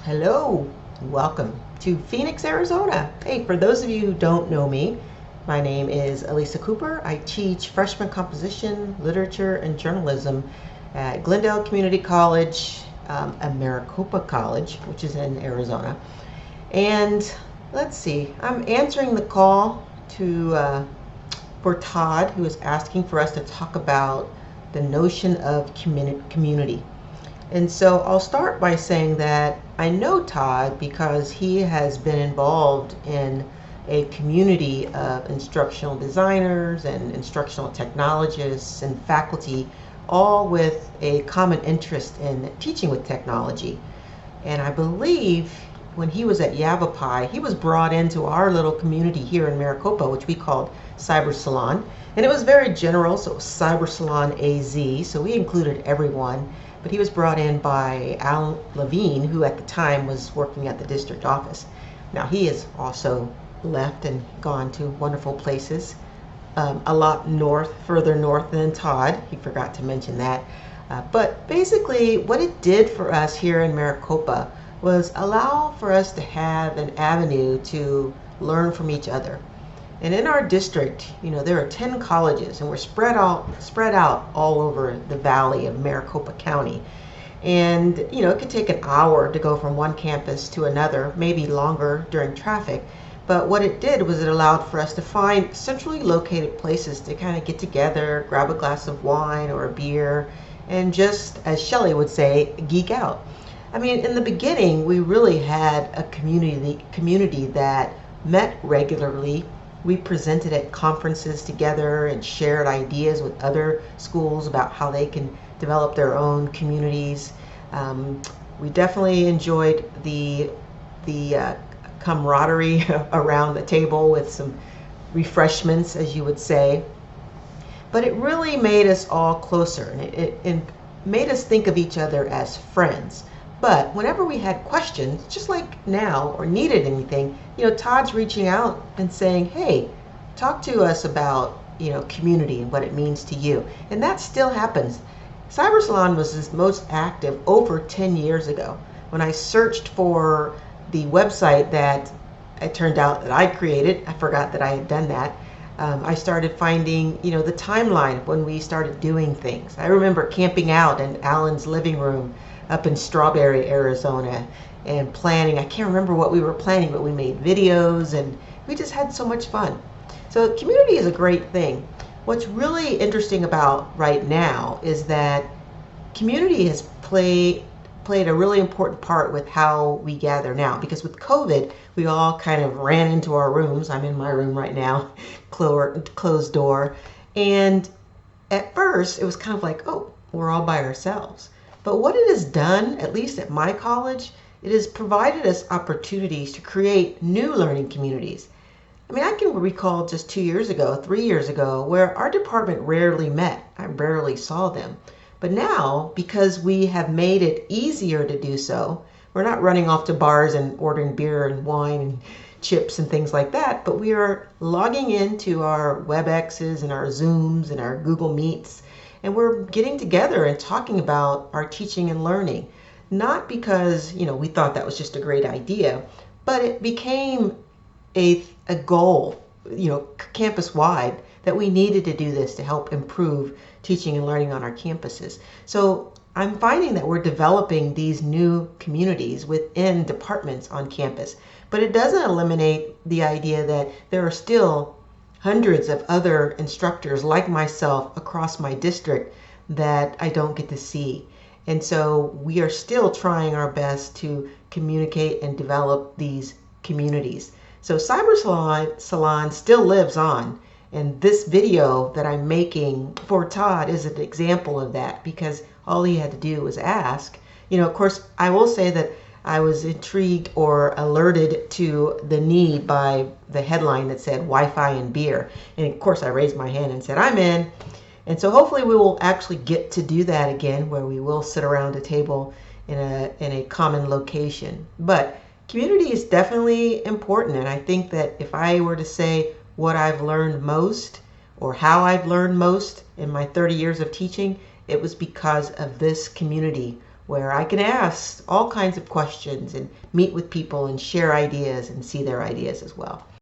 Hello, welcome to Phoenix, Arizona. Hey, for those of you who don't know me, my name is Elisa Cooper. I teach freshman composition, literature, and journalism at Glendale Community College, and Maricopa College, which is in Arizona. And let's see, I'm answering the call for Todd, who is asking for us to talk about the notion of community. And so I'll start by saying that I know Todd because he has been involved in a community of instructional designers and instructional technologists and faculty, all with a common interest in teaching with technology. And I believe when he was at Yavapai, he was brought into our little community here in Maricopa, which we called Cyber Salon. And it was very general, so it was Cyber Salon AZ, so we included everyone. But he was brought in by Al Levine, who at the time was working at the district office. Now he has also left and gone to wonderful places, a lot further north than Todd. He forgot to mention that. But basically what it did for us here in Maricopa was allow for us to have an avenue to learn from each other. And in our district, there are 10 colleges, and we're spread out all over the valley of Maricopa County. And, it could take an hour to go from one campus to another, maybe longer during traffic. But what it did was it allowed for us to find centrally located places to kind of get together, grab a glass of wine or a beer, and just, as Shelley would say, geek out. I mean, in the beginning, we really had a community that met regularly. We presented at conferences together and shared ideas with other schools about how they can develop their own communities. We definitely enjoyed the camaraderie around the table with some refreshments, as you would say. But it really made us all closer, and it made us think of each other as friends. But whenever we had questions, just like now, or needed anything, Todd's reaching out and saying, hey, talk to us about, community and what it means to you. And that still happens. Cyber Salon was most active over 10 years ago. When I searched for the website that it turned out that I created, I forgot that I had done that. I started finding, the timeline when we started doing things. I remember camping out in Alan's living room up in Strawberry, Arizona, and planning. I can't remember what we were planning, but we made videos and we just had so much fun. So community is a great thing. What's really interesting about right now is that community has played a really important part with how we gather now, because with COVID, we all kind of ran into our rooms. I'm in my room right now, closed door. And at first, it was kind of like, oh, we're all by ourselves. But what it has done, at least at my college, it has provided us opportunities to create new learning communities. I mean, I can recall just 2 years ago, 3 years ago, where our department rarely met. I rarely saw them. But now, because we have made it easier to do so, we're not running off to bars and ordering beer and wine and chips and things like that, but we are logging into our WebExes and our Zooms and our Google Meets, and we're getting together and talking about our teaching and learning. Not because, we thought that was just a great idea, but it became a goal, campus-wide, that we needed to do this to help improve teaching and learning on our campuses. So I'm finding that we're developing these new communities within departments on campus, but it doesn't eliminate the idea that there are still hundreds of other instructors like myself across my district that I don't get to see. And so we are still trying our best to communicate and develop these communities. So Cyber Salon still lives on. And this video that I'm making for Todd is an example of that, because all he had to do was ask. Of course, I will say that I was intrigued or alerted to the need by the headline that said Wi-Fi and beer. And of course, I raised my hand and said, I'm in. And so hopefully we will actually get to do that again, where we will sit around a table in a common location. But community is definitely important. And I think that if I were to say what I've learned most or how I've learned most in my 30 years of teaching, it was because of this community where I can ask all kinds of questions and meet with people and share ideas and see their ideas as well.